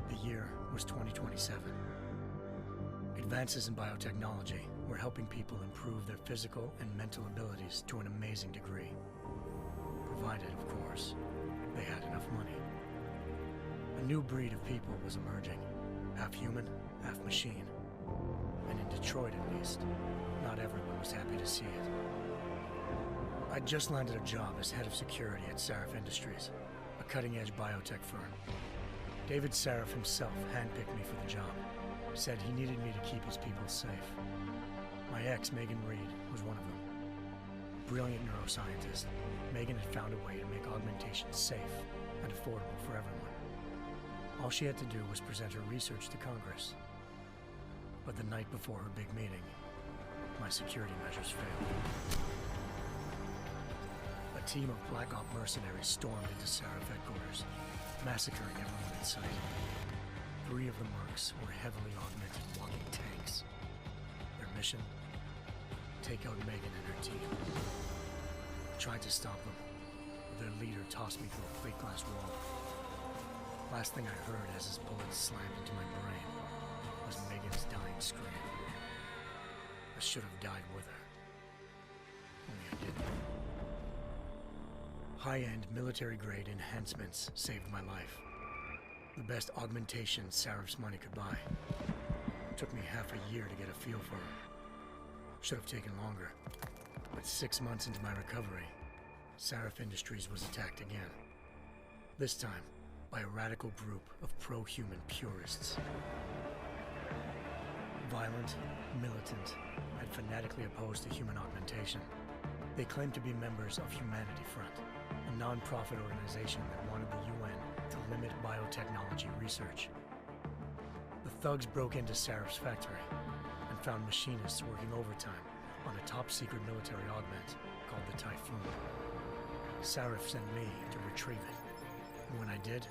The year was 2027. Advances in biotechnology were helping people improve their physical and mental abilities to an amazing degree. Provided, of course, they had enough money. A new breed of people was emerging, half human, half machine. And in Detroit, at least, not everyone was happy to see it. I'd just landed a job as head of security at Sarif Industries, a cutting-edge biotech firm. David Sarif himself handpicked me for the job, said he needed me to keep his people safe. My ex, Megan Reed, was one of them. Brilliant neuroscientist, Megan had found a way to make augmentation safe and affordable for everyone. All she had to do was present her research to Congress. But the night before her big meeting, my security measures failed. A team of Black Op mercenaries stormed into Sarif headquarters, massacring everyone in sight. 3 of the mercs were heavily augmented walking tanks. Their mission? Take out Megan and her team. I tried to stop them, but their leader tossed me through a plate glass wall. Last thing I heard as his bullets slammed into my brain was Megan's dying scream. I should have died with her. Only I didn't. High-end military-grade enhancements saved my life. The best augmentation Sarif's money could buy. It took me half a year to get a feel for her. Should have taken longer. But 6 months into my recovery, Sarif Industries was attacked again. This time, by a radical group of pro-human purists. Violent, militant, and fanatically opposed to human augmentation. They claimed to be members of Humanity Front, a non-profit organization that wanted the UN to limit biotechnology research. The thugs broke into Sarif's factory and found machinists working overtime on a top-secret military augment called the Typhoon. Sarif sent me to retrieve it, and when I did,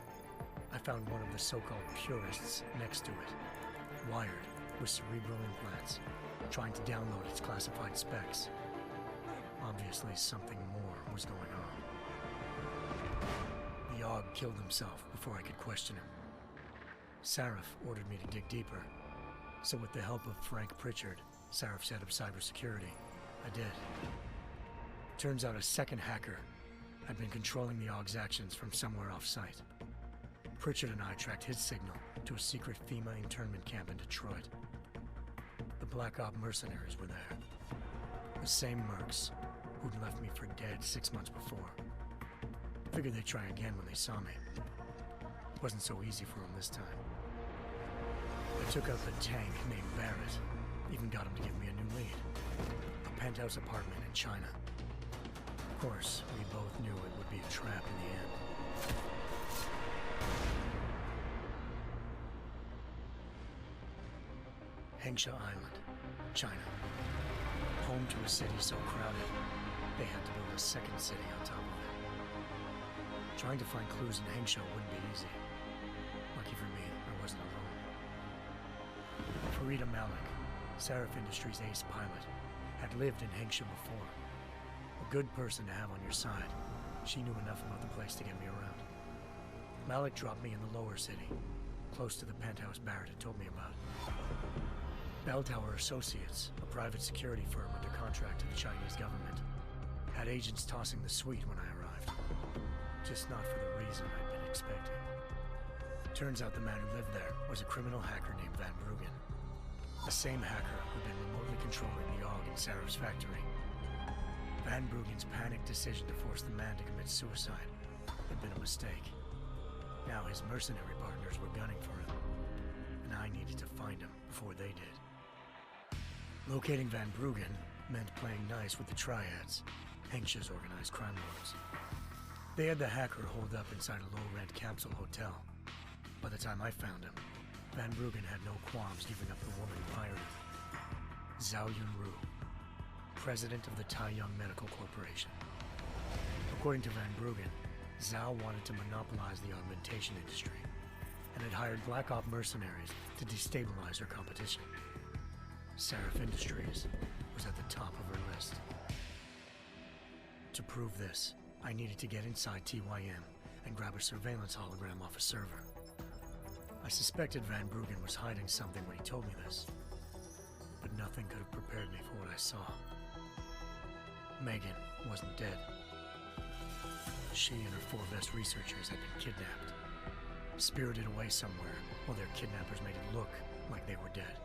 I found one of the so-called purists next to it, wired with cerebral implants, trying to download its classified specs. Obviously, something more was going on. The Aug killed himself before I could question him. Sarif ordered me to dig deeper, so with the help of Frank Pritchard, Sarif's head of cybersecurity, I did. Turns out a second hacker had been controlling the Aug's actions from somewhere off-site. Pritchard and I tracked his signal to a secret FEMA internment camp in Detroit. The Black Op mercenaries were there. The same mercs who'd left me for dead 6 months before. Figured they'd try again when they saw me. It wasn't so easy for them this time. I took out the tank named Barrett, even got him to give me a new lead. A penthouse apartment in China. Of course, we both knew it would be a trap in the end. Hengsha Island, China. Home to a city so crowded, they had to build a second city on top of it. Trying to find clues in Hengsha wouldn't be easy. Lucky for me, I wasn't alone. Farida Malik, Sarif Industries' ace pilot, had lived in Hengsha before. A good person to have on your side. She knew enough about the place to get me around. Malik dropped me in the lower city, close to the penthouse Barrett had told me about. Bell Tower Associates, a private security firm under contract to the Chinese government, had agents tossing the suite when I arrived. Just not for the reason I'd been expecting. Turns out the man who lived there was a criminal hacker named Van Bruggen. The same hacker who'd been remotely controlling the Aug in Sarif's factory. Van Bruggen's panicked decision to force the man to commit suicide had been a mistake. Now his mercenary partners were gunning for him, and I needed to find him before they did. Locating Van Bruggen meant playing nice with the Triads, Hengsha's organized crime lords. They had the hacker holed up inside a low-rent capsule hotel. By the time I found him, Van Bruggen had no qualms giving up the woman who hired him. Zhao Yunru, president of the Taiyang Medical Corporation. According to Van Bruggen, Zhao wanted to monopolize the augmentation industry and had hired Black Op mercenaries to destabilize her competition. Sarif Industries was at the top of her list. To prove this, I needed to get inside TYM and grab a surveillance hologram off a server. I suspected Van Bruggen was hiding something when he told me this, but nothing could have prepared me for what I saw. Megan wasn't dead. She and her 4 best researchers had been kidnapped, spirited away somewhere while their kidnappers made it look like they were dead.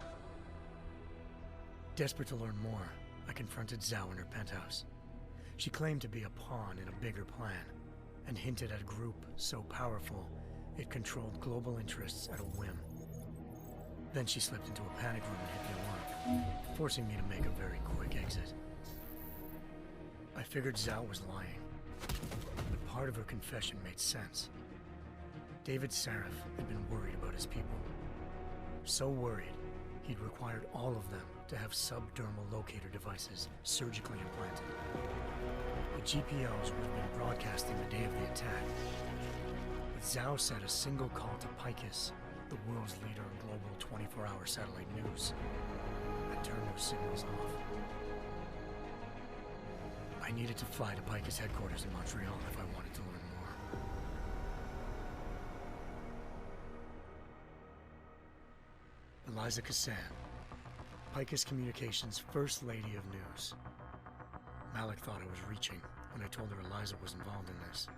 Desperate to learn more, I confronted Zhao in her penthouse. She claimed to be a pawn in a bigger plan, and hinted at a group so powerful it controlled global interests at a whim. Then she slipped into a panic room and hit the alarm, forcing me to make a very quick exit. I figured Zhao was lying, but part of her confession made sense. David Sarif had been worried about his people. So worried, he'd required all of them to have subdermal locator devices surgically implanted. The GPOs would have been broadcasting the day of the attack. But Zhao said a single call to Picus, the world's leader in global 24-hour satellite news, had turned those signals off. I needed to fly to Picus headquarters in Montreal if I wanted to learn more. Eliza Cassan, Picus Communications' First Lady of News. Malik thought I was reaching when I told her Eliza was involved in this.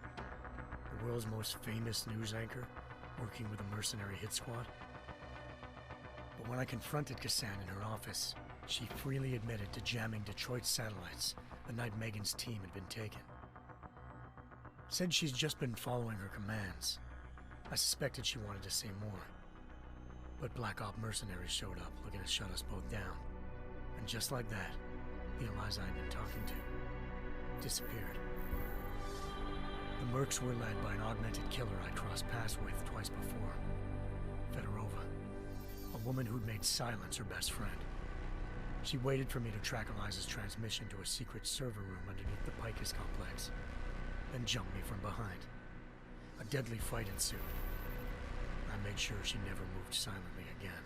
The world's most famous news anchor, working with a mercenary hit squad. But when I confronted Cassan in her office, she freely admitted to jamming Detroit's satellites the night Megan's team had been taken. Said she's just been following her commands. I suspected she wanted to say more. But Black Op mercenaries showed up looking to shut us both down. And just like that, the Eliza I'd been talking to disappeared. The Mercs were led by an augmented killer I'd crossed paths with twice before, Fedorova, a woman who'd made silence her best friend. She waited for me to track Eliza's transmission to a secret server room underneath the Picus complex, then jumped me from behind. A deadly fight ensued. I made sure she never moved silently again.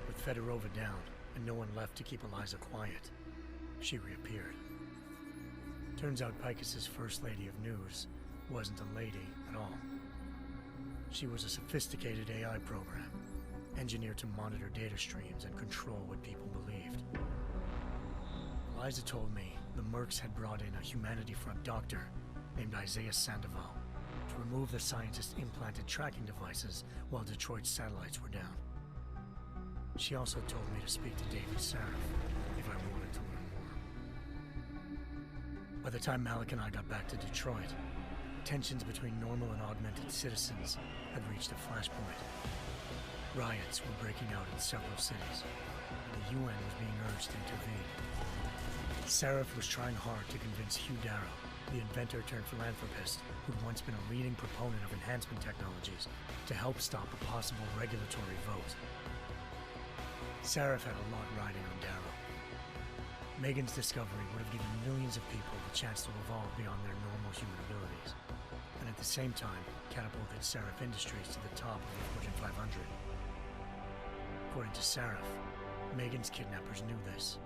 With Fedorova down and no one left to keep Eliza quiet, she reappeared. Turns out Picus's First Lady of News wasn't a lady at all. She was a sophisticated AI program, engineered to monitor data streams and control what people believed. Eliza told me the Mercs had brought in a Humanity Front doctor named Isaiah Sandoval to remove the scientist's implanted tracking devices while Detroit's satellites were down. She also told me to speak to David Sarif if I wanted to learn more. By the time Malik and I got back to Detroit, tensions between normal and augmented citizens had reached a flashpoint. Riots were breaking out in several cities, and the UN was being urged to intervene. Sarif was trying hard to convince Hugh Darrow, the inventor-turned-philanthropist who'd once been a leading proponent of enhancement technologies, to help stop a possible regulatory vote. Sarif had a lot riding on Darrow. Megan's discovery would have given millions of people the chance to evolve beyond their normal human abilities, and at the same time catapulted Sarif Industries to the top of the Fortune 500. According to Sarif, Megan's kidnappers knew this,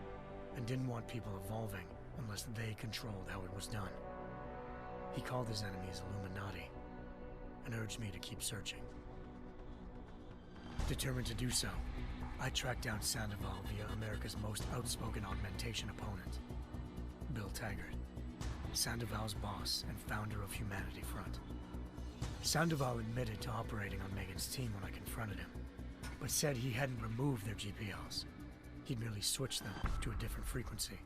and didn't want people evolving unless they controlled how it was done. He called his enemies Illuminati, and urged me to keep searching. Determined to do so, I tracked down Sandoval via America's most outspoken augmentation opponent, Bill Taggart, Sandoval's boss and founder of Humanity Front. Sandoval admitted to operating on Megan's team when I confronted him, but said he hadn't removed their GPLs. He'd merely switched them to a different frequency.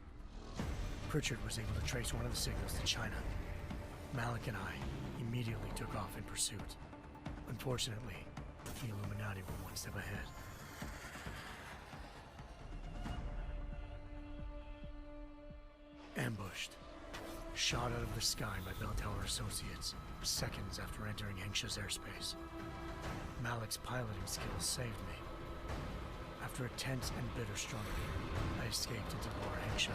Pritchard was able to trace one of the signals to China. Malik and I immediately took off in pursuit. Unfortunately, the Illuminati were one step ahead. Ambushed. Shot out of the sky by Bell Tower Associates, seconds after entering Hengsha's airspace. Malik's piloting skills saved me. After a tense and bitter struggle, I escaped into Lower Hengsha.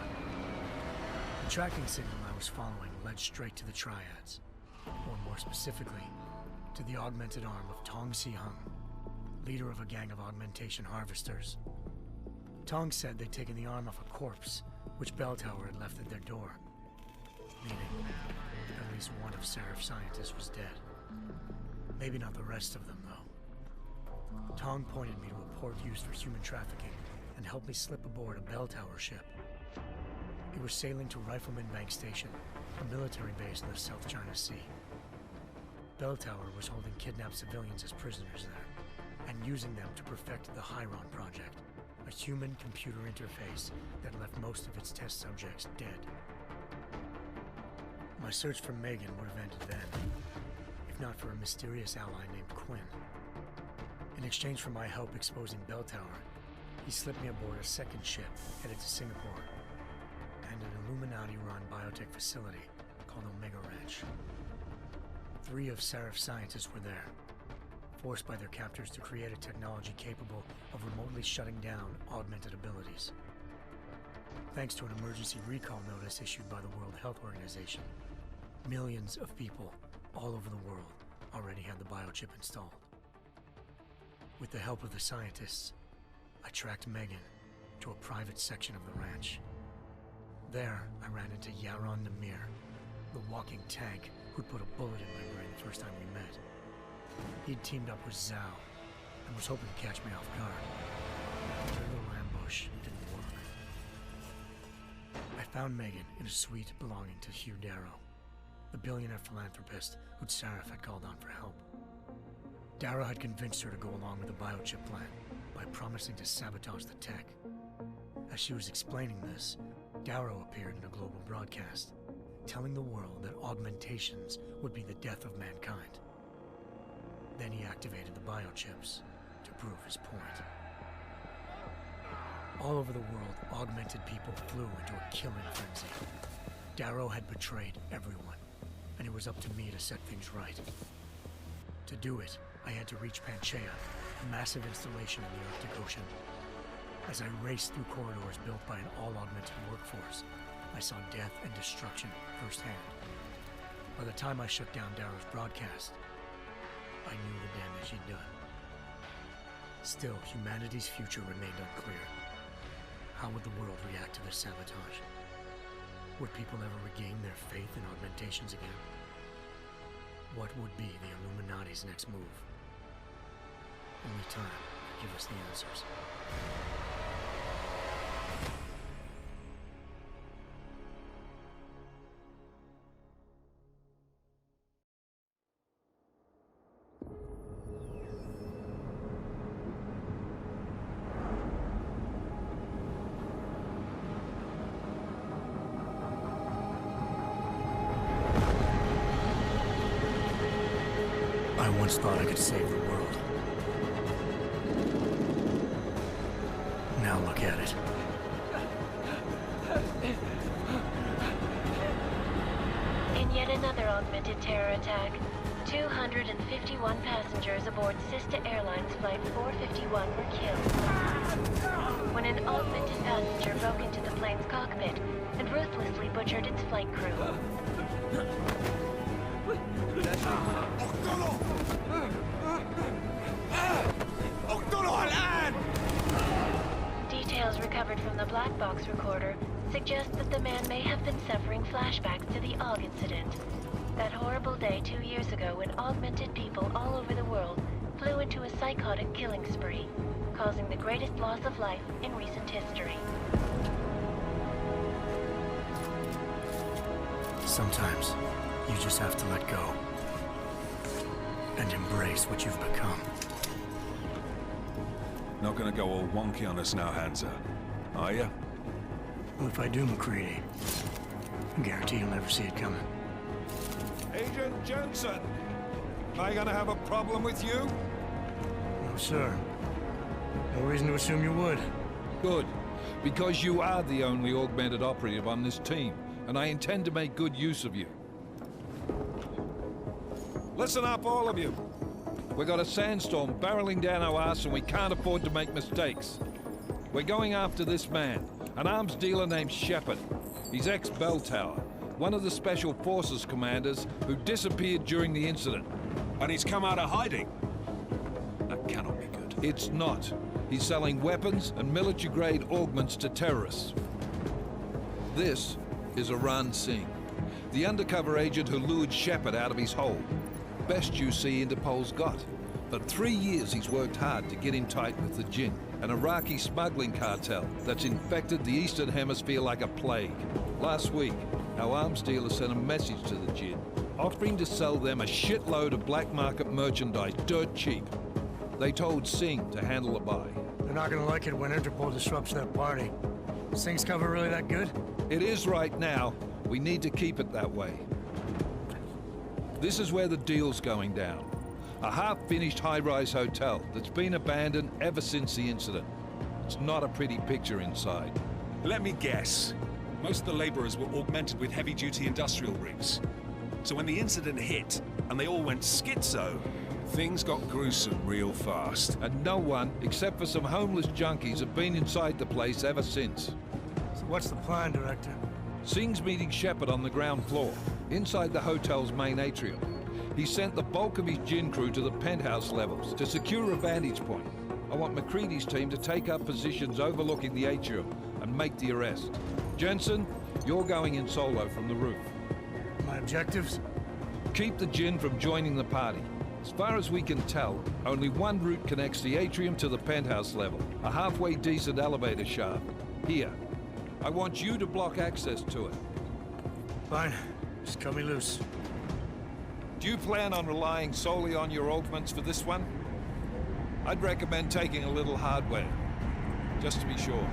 The tracking signal I was following led straight to the Triads, or more specifically, to the augmented arm of Tong Si-hung, leader of a gang of augmentation harvesters. Tong said they'd taken the arm off a corpse, which Bell Tower had left at their door, meaning at least one of Sarif's scientists was dead. Maybe not the rest of them, though. Tong pointed me to a port used for human trafficking and helped me slip aboard a bell tower ship. It was sailing to Rifleman Bank Station, a military base in the South China Sea. Bell Tower was holding kidnapped civilians as prisoners there, and using them to perfect the Chiron Project, a human-computer interface that left most of its test subjects dead. My search for Megan would have ended then, if not for a mysterious ally named Quinn. In exchange for my help exposing Bell Tower, he slipped me aboard a second ship headed to Singapore and an Illuminati-run biotech facility called Omega Ranch. 3 of Seraph's scientists were there, forced by their captors to create a technology capable of remotely shutting down augmented abilities. Thanks to an emergency recall notice issued by the World Health Organization, millions of people all over the world already had the biochip installed. With the help of the scientists, I tracked Megan to a private section of the ranch. There, I ran into Yaron Namir, the walking tank who'd put a bullet in my brain the first time we met. He'd teamed up with Zhao and was hoping to catch me off guard. Their little ambush didn't work. I found Megan in a suite belonging to Hugh Darrow, the billionaire philanthropist who'd Seraph had called on for help. Darrow had convinced her to go along with the biochip plan by promising to sabotage the tech. As she was explaining this, Darrow appeared in a global broadcast, telling the world that augmentations would be the death of mankind. Then he activated the biochips to prove his point. All over the world, augmented people flew into a killing frenzy. Darrow had betrayed everyone, and it was up to me to set things right. To do it, I had to reach Panchaea, a massive installation in the Arctic Ocean. As I raced through corridors built by an all-augmented workforce, I saw death and destruction firsthand. By the time I shut down Darrow's broadcast, I knew the damage he'd done. Still, humanity's future remained unclear. How would the world react to this sabotage? Would people ever regain their faith in augmentations again? What would be the Illuminati's next move? Only time will give us the answers. I once thought I could save the world. Now look at it. In yet another augmented terror attack, 251 passengers aboard Sister Airlines Flight 451 were killed when an augmented passenger broke into the plane's cockpit and ruthlessly butchered its flight crew. Details recovered from the black box recorder suggest that the man may have been suffering flashbacks to the AUG incident. That horrible day 2 years ago when augmented people all over the world flew into a psychotic killing spree, causing the greatest loss of life in recent history. Sometimes, you just have to let go. And embrace what you've become. Not gonna go all wonky on us now, Hansa, are ya? Well, if I do, McCready, I guarantee you'll never see it coming. Agent Jensen! Am I gonna have a problem with you? No, sir. No reason to assume you would. Good. Because you are the only augmented operative on this team, and I intend to make good use of you. Listen up, all of you. We got a sandstorm barreling down our arse and we can't afford to make mistakes. We're going after this man, an arms dealer named Shepard. He's ex-Bell Tower, one of the Special Forces commanders who disappeared during the incident. And he's come out of hiding? That cannot be good. It's not. He's selling weapons and military-grade augments to terrorists. This is Aran Singh, the undercover agent who lured Shepard out of his hole. best you see Interpol's got. For 3 years he's worked hard to get in tight with the Jinn, an Iraqi smuggling cartel that's infected the Eastern Hemisphere like a plague. Last week, our arms dealer sent a message to the Jinn, offering to sell them a shitload of black market merchandise dirt cheap. They told Singh to handle the buy. They're not gonna like it when Interpol disrupts that party. Singh's cover really that good? It is right now. We need to keep it that way. This is where the deal's going down. A half-finished high-rise hotel that's been abandoned ever since the incident. It's not a pretty picture inside. Let me guess. Most of the laborers were augmented with heavy-duty industrial rigs. So when the incident hit, and they all went schizo, things got gruesome real fast. And no one, except for some homeless junkies, have been inside the place ever since. So what's the plan, Director? Singh's meeting Shepard on the ground floor, inside the hotel's main atrium. He sent the bulk of his Jinn crew to the penthouse levels to secure a vantage point. I want McCready's team to take up positions overlooking the atrium and make the arrest. Jensen, you're going in solo from the roof. My objectives? Keep the Jinn from joining the party. As far as we can tell, only one route connects the atrium to the penthouse level, a halfway decent elevator shaft. Here. I want you to block access to it. Fine. Just cut me loose. Do you plan on relying solely on your augments for this one? I'd recommend taking a little hardware, just to be sure.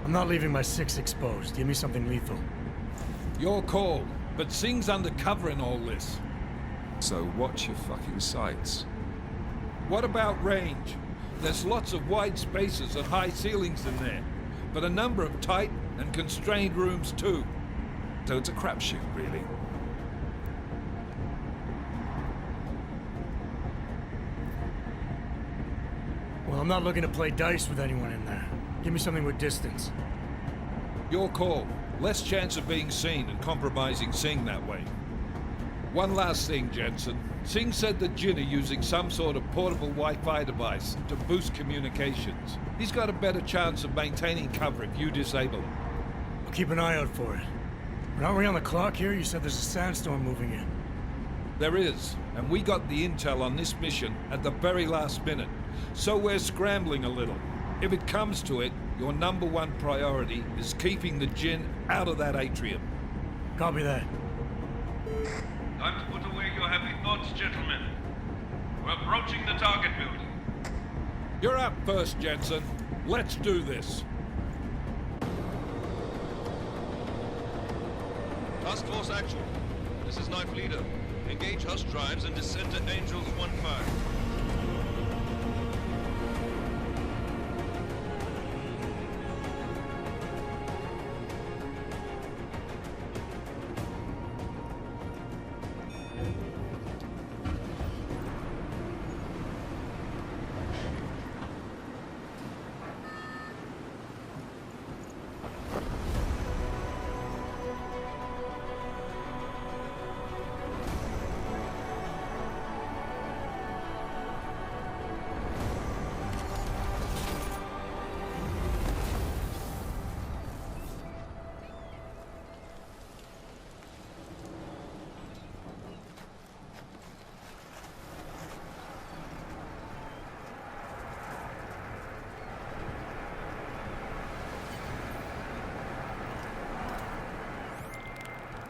I'm not leaving my 6 exposed. Give me something lethal. Your call, but Singh's undercover in all this. So watch your fucking sights. What about range? There's lots of wide spaces and high ceilings in there, but a number of tight and constrained rooms too. So it's a crapshoot, really. Well, I'm not looking to play dice with anyone in there. Give me something with distance. Your call. Less chance of being seen and compromising Singh that way. One last thing, Jensen. Singh said the Jinn are using some sort of portable Wi-Fi device to boost communications. He's got a better chance of maintaining cover if you disable him. I'll keep an eye out for it. But aren't we on the clock here? You said there's a sandstorm moving in. There is, and we got the intel on this mission at the very last minute. So we're scrambling a little. If it comes to it, your #1 priority is keeping the Jinn out of that atrium. Copy that. Time to put away your heavy thoughts, gentlemen. We're approaching the target building. You're up first, Jensen. Let's do this. Task Force Actual. This is Knife Leader. Engage Hush drives and descend to Angels 1-5.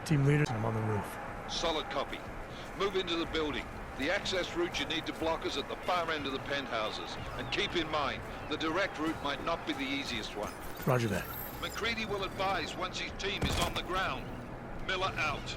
Team leader, I'm on the roof. Solid copy. Move into the building. The access route you need to block is at the far end of the penthouses. And keep in mind, the direct route might not be the easiest one. Roger that. McCready will advise once his team is on the ground. Miller out.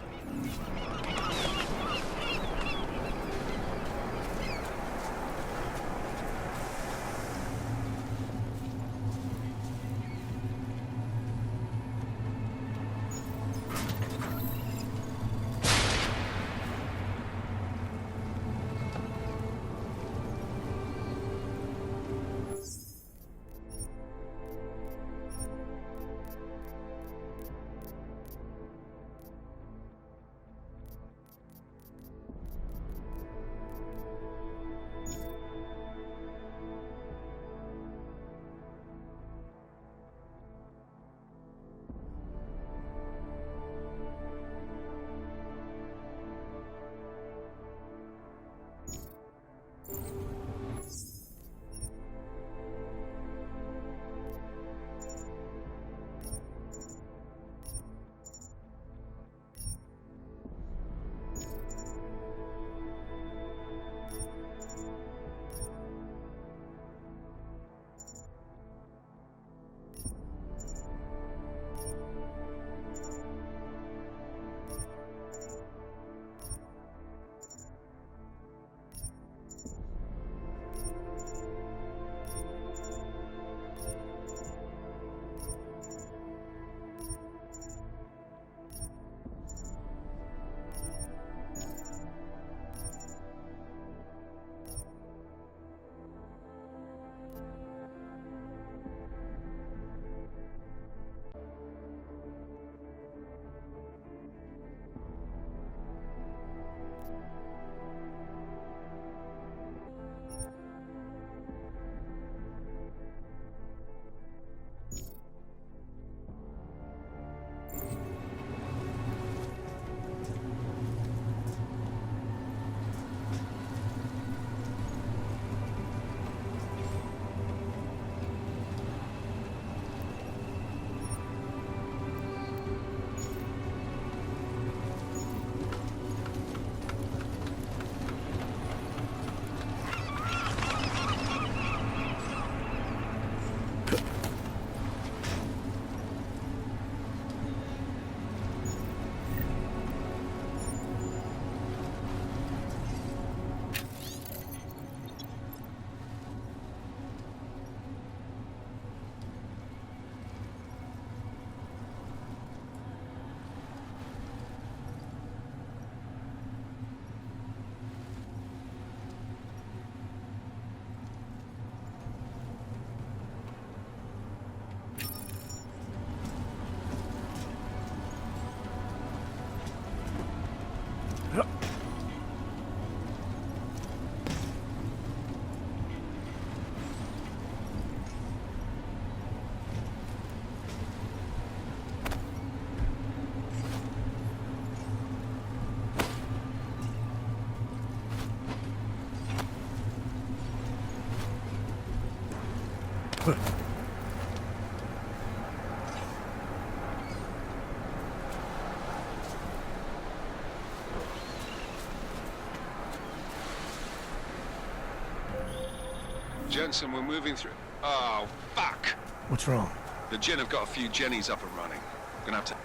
Jensen, we're moving through... Oh, fuck! What's wrong? The Jinn have got a few Jennies up and running. Gonna have to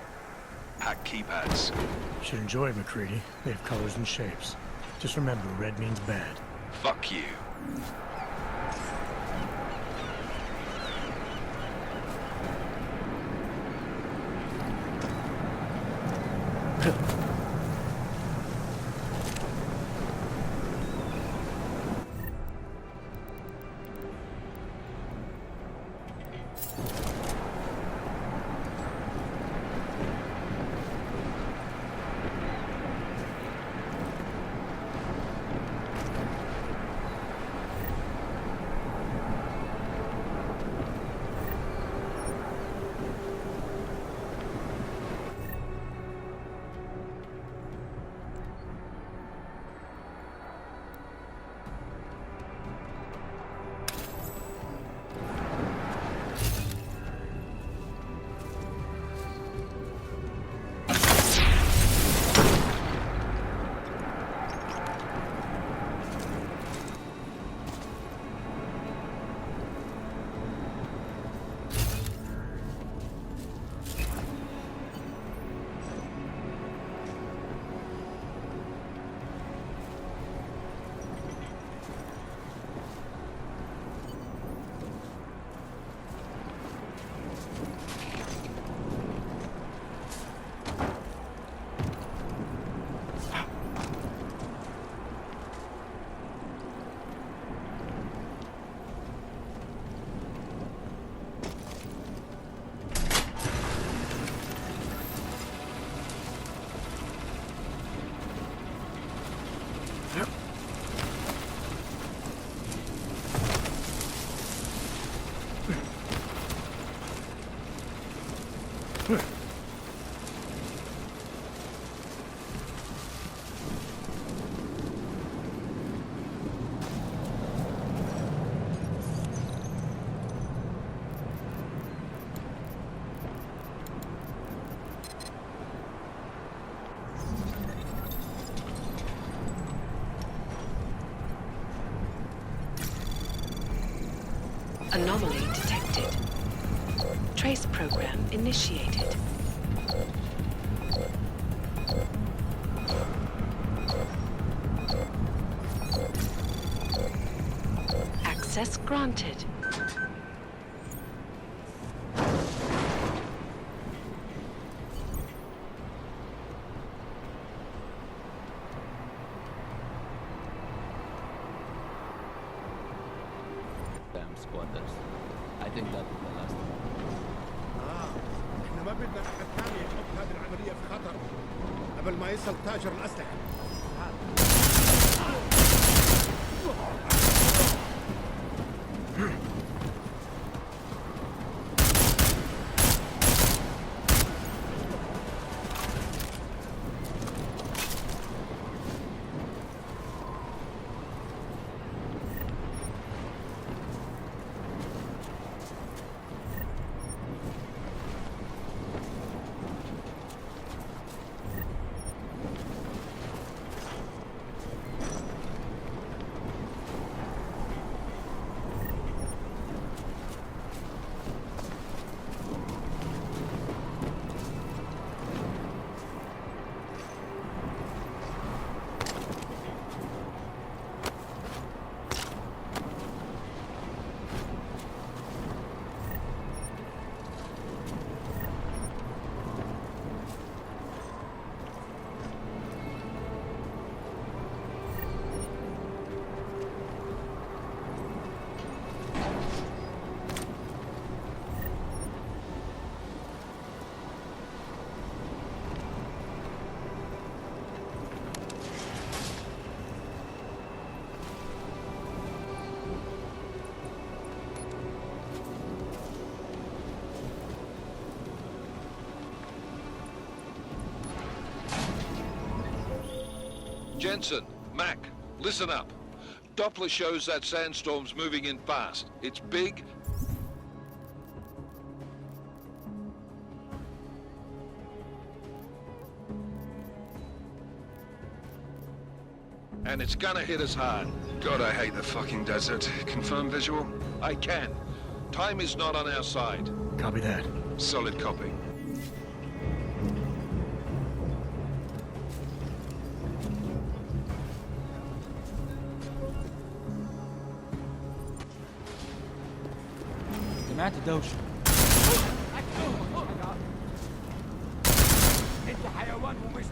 hack keypads. Should enjoy it, McCready. They have colors and shapes. Just remember, red means bad. Fuck you. Anomaly detected. Trace program initiated. Access granted. Squatters. I think that was the last one. احنا ما بدنا حد ثاني يحط هذه العملية في خطر قبل ما يصل تاجر الأسلحة. Jensen, Mac, listen up. Doppler shows that sandstorm's moving in fast. It's big, and it's gonna hit us hard. God, I hate the fucking desert. Confirm visual? I can. Time is not on our side. Copy that. Solid copy. سمعت دوشة. انت حيوان ومش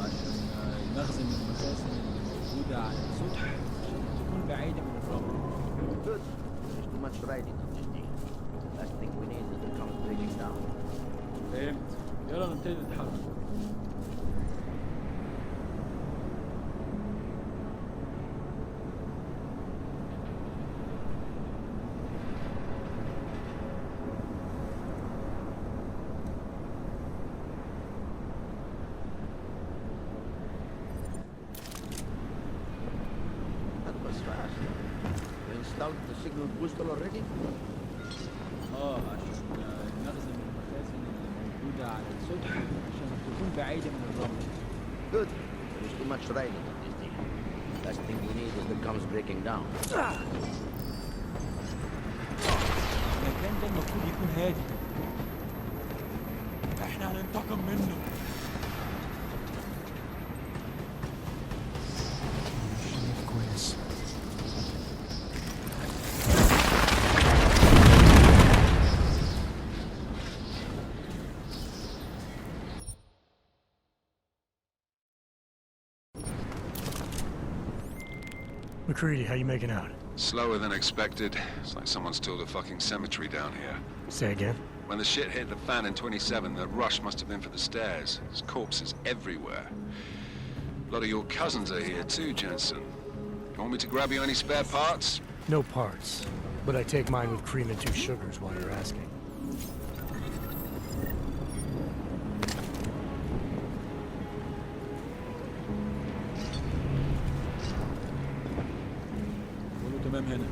عشان نخزن المخازن اللي موجودة على السطح عشان تكون بعيدة من الرمل. Good. There's too much riding on this deal. Last thing we need is the comet breaking down. فهمت. يلا نبتدي نتحرك. The signal booster already? عشان نخزن المخازن اللي موجودة على السطح عشان تكون بعيدة من الرمل. Good. There's too much riding on this deal. Last thing we need is the comet breaking down. المكان ده المفروض يكون هادي. احنا هننتقم منه. كويس. McCready, how you making out? Slower than expected. It's like someone's tilled a fucking cemetery down here. Say again? When the shit hit the fan in 27, the rush must have been for the stairs. There's corpses everywhere. A lot of your cousins are here too, Jensen. You want me to grab you any spare parts? No parts. But I take mine with cream and 2 sugars while you're asking. تمام هنا.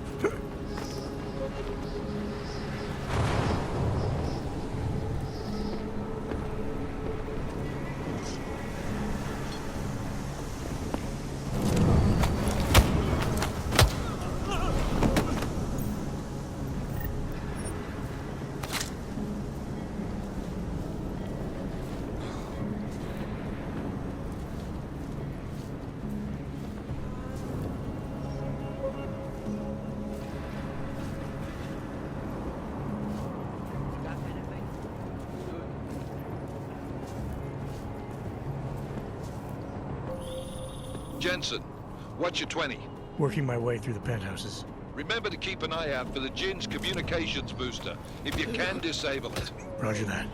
Jensen, what's your 20? Working my way through the penthouses. Remember to keep an eye out for the Jinn's communications booster. If you can, disable it. Roger that.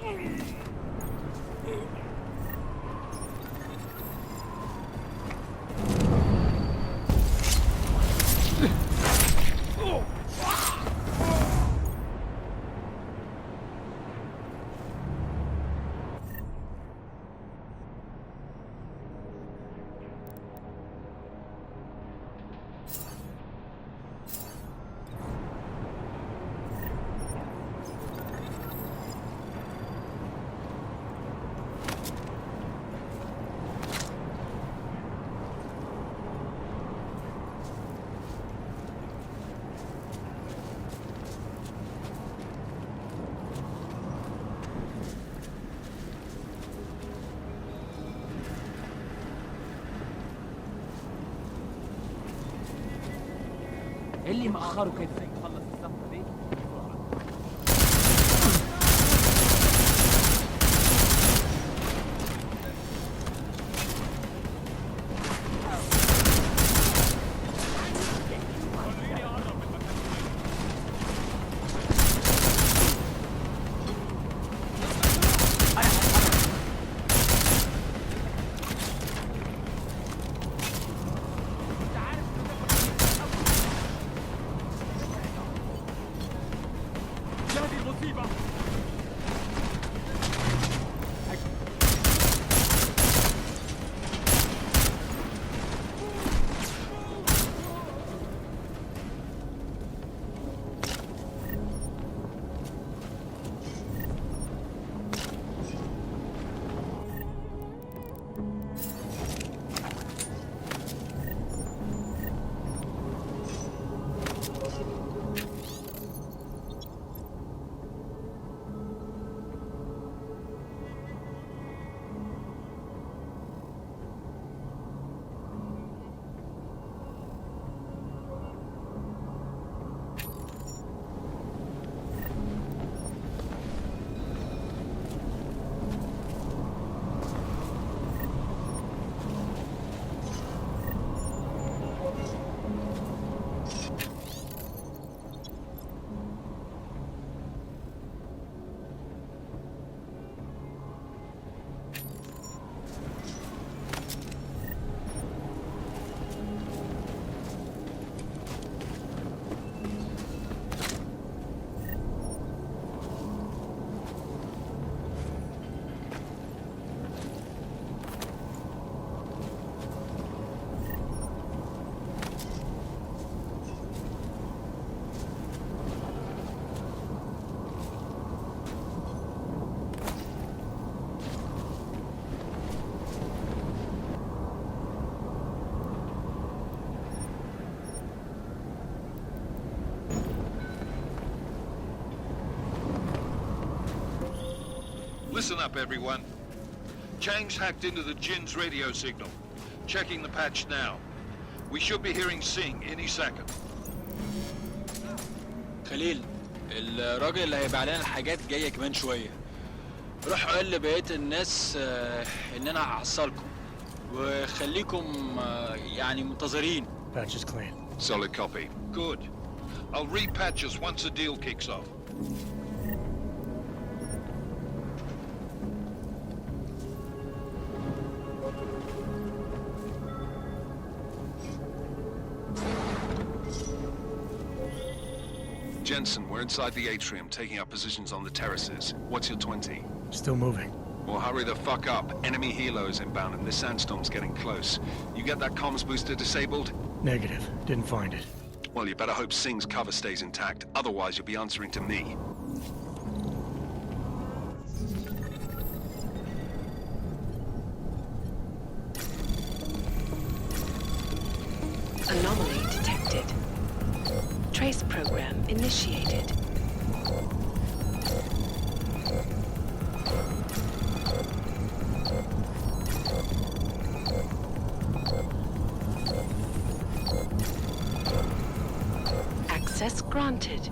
اللي مأخره كده نخلص الصفقة دي بسرعة. Listen up, everyone. Chang's hacked into the Jinn's radio signal. Checking the patch now. We should be hearing Singh any second. خليل، الراجل اللي هيبيع لنا الحاجات جاية كمان شوية. روح قول لبقية الناس إن أنا هحصلكم وخليكم يعني منتظرين. Patch is clean. Solid copy. Good. I'll repatch us once the deal kicks off. Jensen, we're inside the atrium, taking up positions on the terraces. What's your 20? Still moving. Well, hurry the fuck up. Enemy helo is inbound and this sandstorm's getting close. You get that comms booster disabled? Negative. Didn't find it. Well, you better hope Singh's cover stays intact. Otherwise, you'll be answering to me. Anomaly detected. Trace program initiated. Access granted.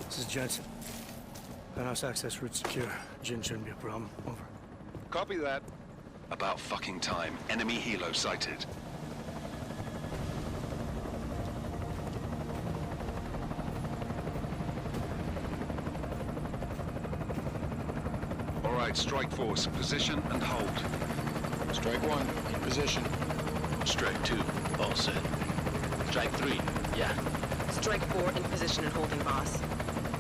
This is Jensen. Penthouse access route secure. Jinn shouldn't be a problem. Over. Copy that. About fucking time. Enemy helo sighted. All right, strike force. Position and hold. Strike 1, in position. Strike 2, all set. Strike 3, yeah. Strike 4 in position and holding, boss.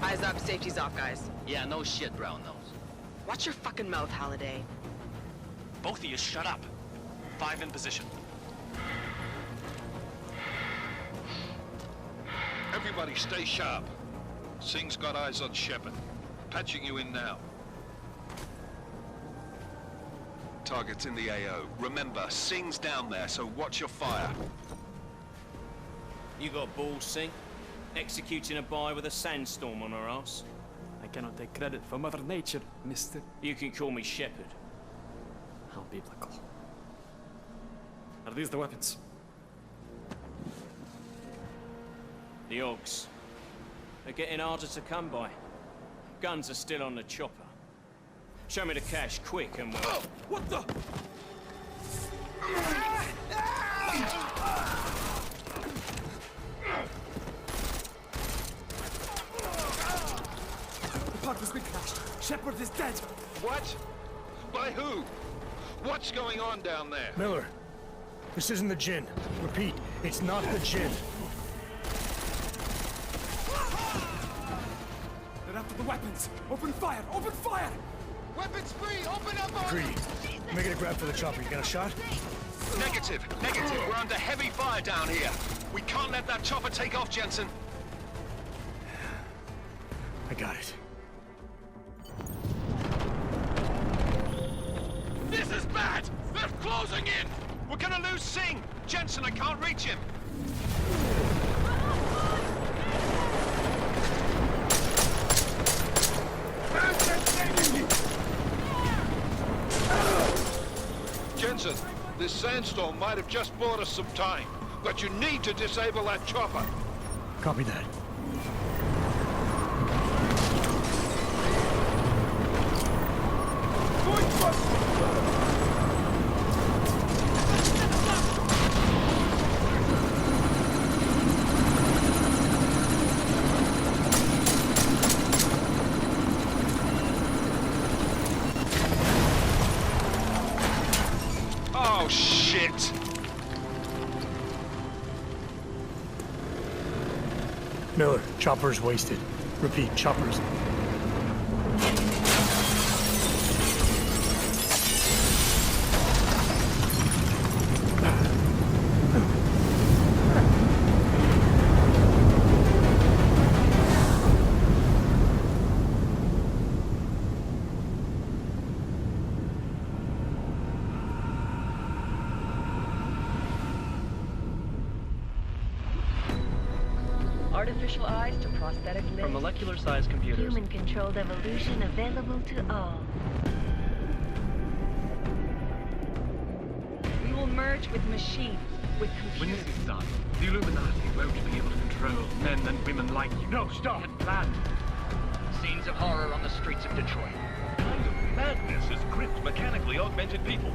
Eyes up, safety's off, guys. Yeah, no shit, brown nose. Watch your fucking mouth, Halliday. Both of you, shut up. 5 in position. Everybody stay sharp. Singh's got eyes on Shepard. Patching you in now. Target's in the AO. Remember, Singh's down there, so watch your fire. You got balls, Singh? Executing a buy with a sandstorm on our ass? I cannot take credit for Mother Nature, mister. You can call me Shepard. How biblical. Are these the weapons? The Ogs. They're getting harder to come by. Guns are still on the chopper. Show me the cash, quick, and we'll... Oh, what the? The part was crashed. Shepard is dead. What? By who? What's going on down there? Miller, this isn't the Jinn. Repeat, it's not the Jinn. They're after the weapons. Open fire! Open fire! Weapons free! Open up on Greedy. Making a grab for the chopper. You got a shot? Negative. Negative. We're under heavy fire down here. We can't let that chopper take off, Jensen. I got it. This is bad! They're closing in! We're gonna lose Singh! Jensen, I can't reach him! Jensen, this sandstorm might have just bought us some time, but you need to disable that chopper. Copy that. Oh, shit! Miller, chopper's wasted. Repeat, chopper's. artificial eyes to prosthetic limbs. From molecular-sized computers. Human-controlled evolution available to all. We will merge with machines, with When computers. this is done, the Illuminati won't be able to control men and women like you. No, stop! We had planned. Scenes of horror on the streets of Detroit. What kind of madness has gripped mechanically augmented people?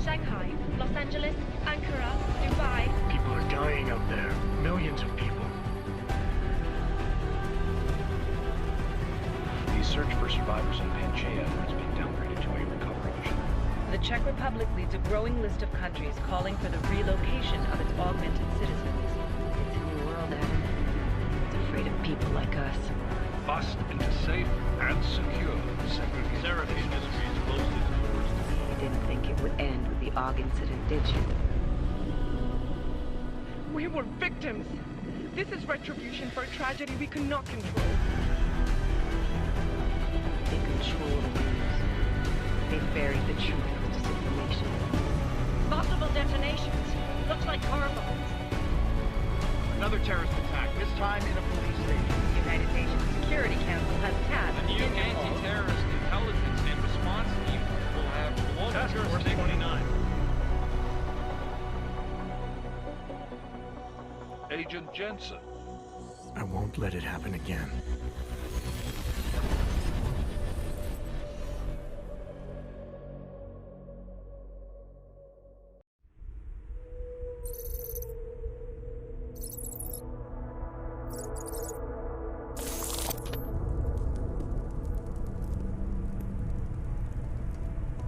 Shanghai, Los Angeles, Ankara, Dubai. People are dying out there. Millions of people. The search for survivors in Pangaea has been downgraded to a recovery mission. The Czech Republic leads a growing list of countries calling for the relocation of its augmented citizens. It's a new world, Adam. It's afraid of people like us. Bust into safe and secure segregation. Seraph Industries closed its doors. You didn't think it would end with the AUG incident, did you? We were victims. This is retribution for a tragedy we could not control. They control the news. They buried the truth with disinformation. Multiple detonations. Looks like car bombs. Another terrorist attack, this time in a police station. The United Nations Security Council has tasked The new anti-terrorist intelligence and response team will have global Task Force jurisdiction. 29. Agent Jensen. I won't let it happen again.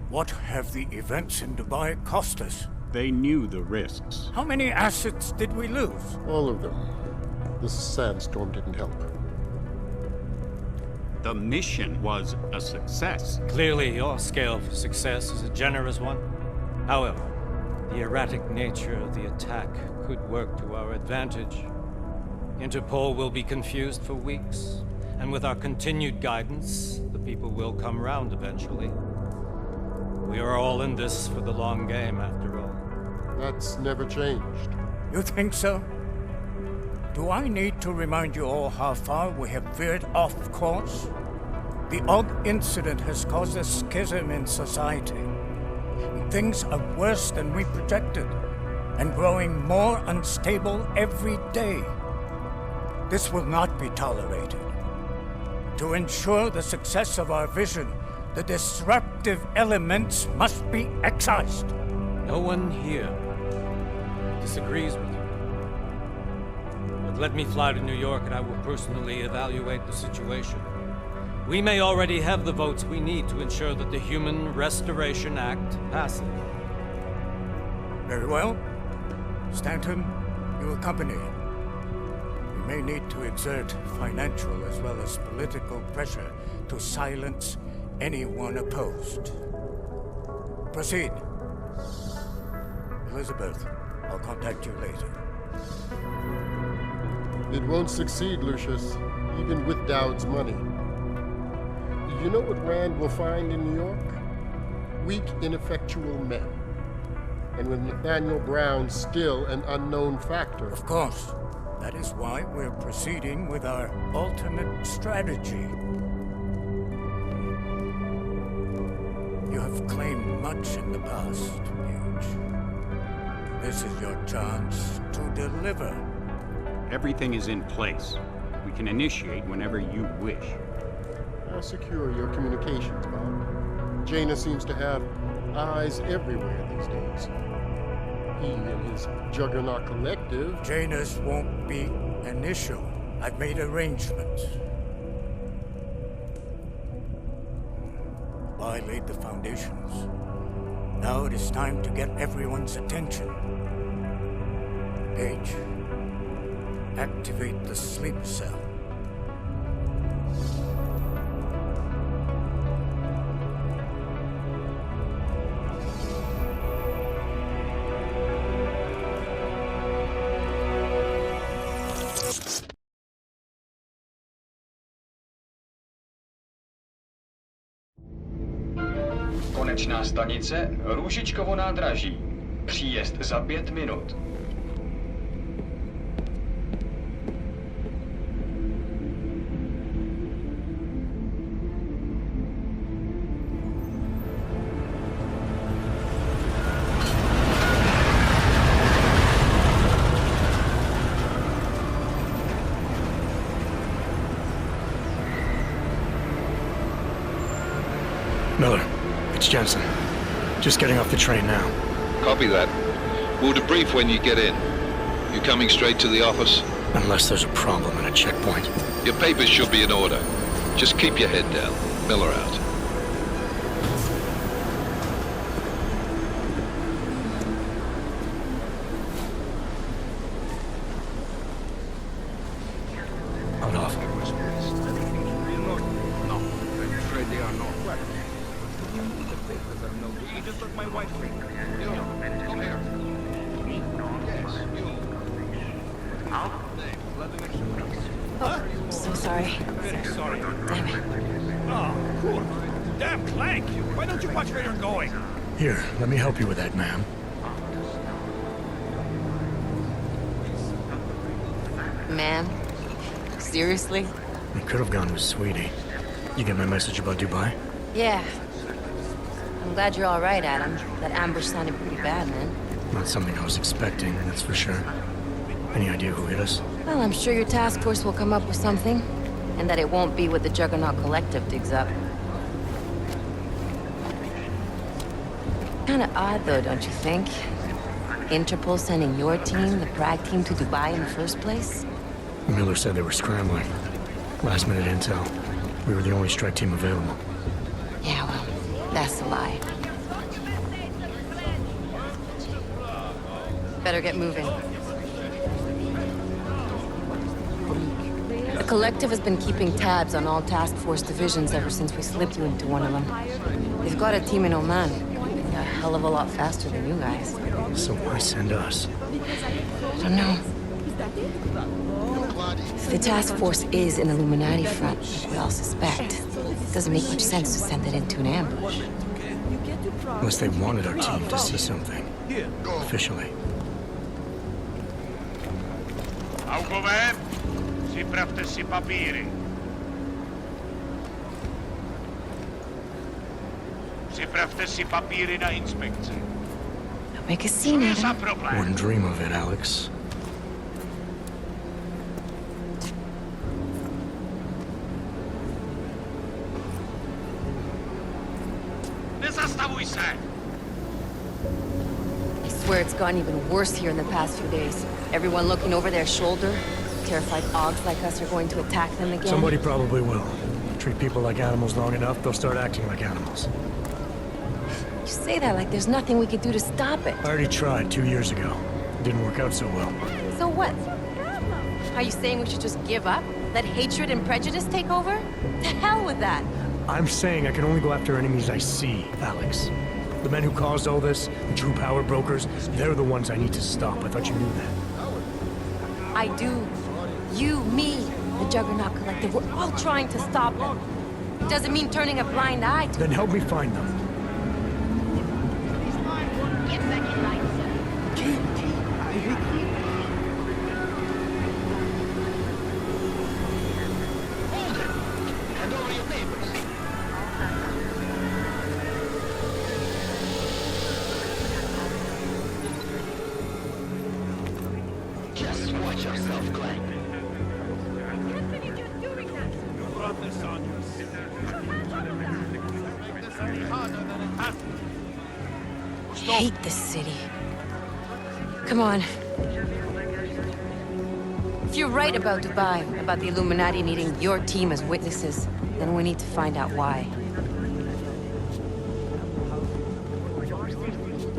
What have the events in Dubai cost us? They knew the risks. How many assets did we lose? All of them. This sandstorm didn't help. The mission was a success. Clearly, your scale for success is a generous one. However, the erratic nature of the attack could work to our advantage. Interpol will be confused for weeks, and with our continued guidance, the people will come round eventually. We are all in this for the long game, after all. That's never changed. You think so? Do I need to remind you all how far we have veered off course? The AUG incident has caused a schism in society. Things are worse than we projected, and growing more unstable every day. This will not be tolerated. To ensure the success of our vision, the disruptive elements must be excised. No one here disagrees with you. But let me fly to New York and I will personally evaluate the situation. We may already have the votes we need to ensure that the Human Restoration Act passes. Very well. Stanton, you accompany. We may need to exert financial as well as political pressure to silence anyone opposed. Proceed. Elizabeth, I'll contact you later. It won't succeed, Lucius, even with Dowd's money. You know what Rand will find in New York? Weak, ineffectual men. And with Nathaniel Brown still an unknown factor. Of course. That is why we're proceeding with our alternate strategy. You have claimed much in the past, Huge. This is your chance to deliver. Everything is in place. We can initiate whenever you wish. I'll secure your communications, Bob. Jaina seems to have eyes everywhere these days. He and his Juggernaut Collective... Jaina's won't be an issue. I've made arrangements. I laid the foundations. Now it is time to get everyone's attention. Page, activate the sleep cell. Konečná stanice Růžičkovo nádraží. Příjezd za 5 minut. It's Jensen. Just getting off the train now. Copy that. We'll debrief when you get in. You coming straight to the office? Unless there's a problem at a checkpoint. Your papers should be in order. Just keep your head down. Miller out. Hold off. No, I'm afraid they are not. What? The papers are no good. You just let my wife think. You, come here. Yes, you. Oh, so sorry. Very sorry. Damn it. Oh, cool. Damn Clank! Why don't you watch where you're going? Here, let me help you with that, ma'am. Ma'am? Seriously? I could have gone with Sweetie. You get my message about Dubai? Yeah. I'm glad you're all right, Adam. That ambush sounded pretty bad, man. Not something I was expecting, that's for sure. Any idea who hit us? Well, I'm sure your task force will come up with something. And that it won't be what the Juggernaut Collective digs up. Kinda odd, though, don't you think? Interpol sending your team, the Prague team, to Dubai in the first place? Miller said they were scrambling. Last minute intel. We were the only strike team available. Yeah, well, that's a lie. Better get moving. The Collective has been keeping tabs on all task force divisions ever since we slipped you into one of them. They've got a team in Oman. A hell of a lot faster than you guys. So why send us? I don't know. If the task force is an Illuminati front, like we all suspect, it doesn't make much sense to send it into an ambush. Unless they wanted our team to see something. Officially. Augover, připravte si papíry. Připravte si papíry na inspekci. Don't make a scene, Adam. Wouldn't dream of it, Alex. Nezastavuj se! I swear it's gotten even worse here in the past few days. Everyone looking over their shoulder. Terrified Augs like us are going to attack them again. Somebody probably will. Treat people like animals long enough, they'll start acting like animals. You say that like there's nothing we could do to stop it. I already tried 2 years ago. It didn't work out so well. So what? Are you saying we should just give up? Let hatred and prejudice take over? To hell with that! I'm saying I can only go after enemies I see, Alex. The men who caused all this, the true power brokers, they're the ones I need to stop. I thought you knew that. I do. You, me, the Juggernaut Collective, we're all trying to stop them. It doesn't mean turning a blind eye to Then help me find them. Get back in line, sir. Hold it! Hand over your papers. Just watch yourself, Clank. Hate this city. Come on. If you're right about Dubai, about the Illuminati needing your team as witnesses, then we need to find out why.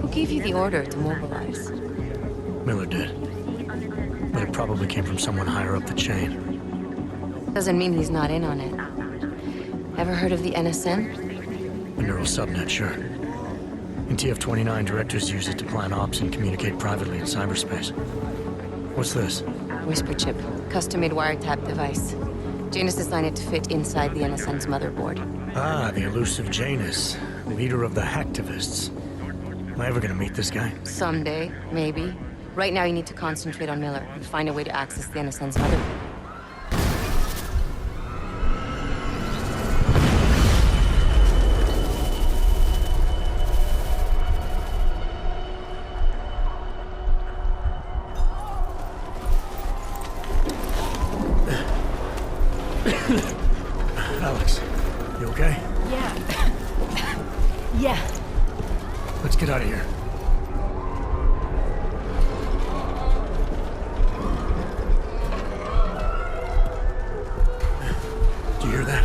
Who gave you the order to mobilize? Miller did. But it probably came from someone higher up the chain. Doesn't mean he's not in on it. Ever heard of the NSN? A neural subnet, sure. In TF-29, directors use it to plan ops and communicate privately in cyberspace. What's this? Whisper chip. Custom-made wiretap device. Janus designed it to fit inside the NSN's motherboard. Ah, the elusive Janus. Leader of the hacktivists. Am I ever gonna meet this guy? Someday, maybe. Right now you need to concentrate on Miller and find a way to access the NSN's motherboard. Alex, you okay? Yeah. Yeah. get out of here. Do you hear that?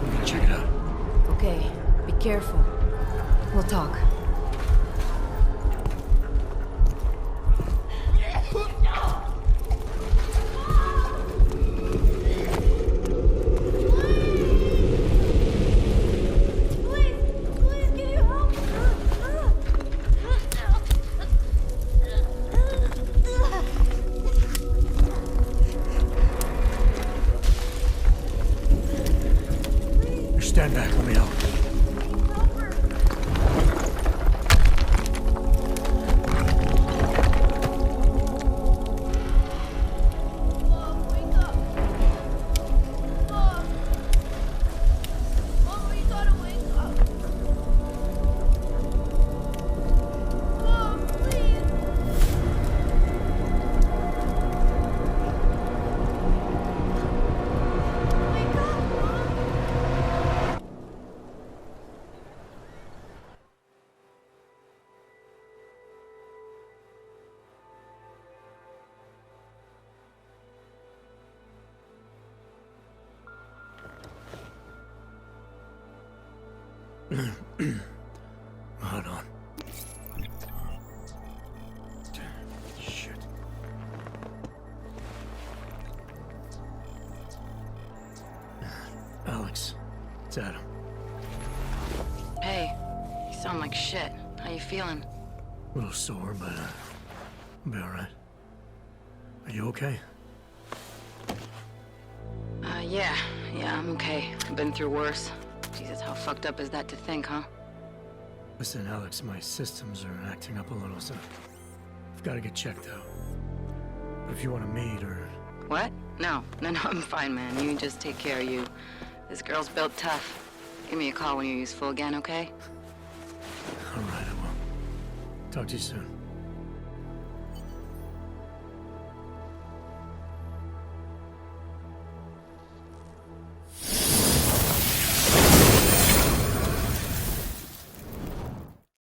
I'm gonna check it out. Okay, be careful. We'll talk. Stand back, let me help. Hold on. Shit. Alex, it's Adam. Hey, you sound like shit. How you feeling? A little sore, but I'll be alright. Are you okay? Yeah, I'm okay. I've been through worse. Jesus, how fucked up is that to think, huh? Listen, Alex, my systems are acting up a little, so I've got to get checked out. But if you want to meet or... What? No, I'm fine, man. You just take care of you. This girl's built tough. Give me a call when you're useful again, okay? All right, I will. Talk to you soon.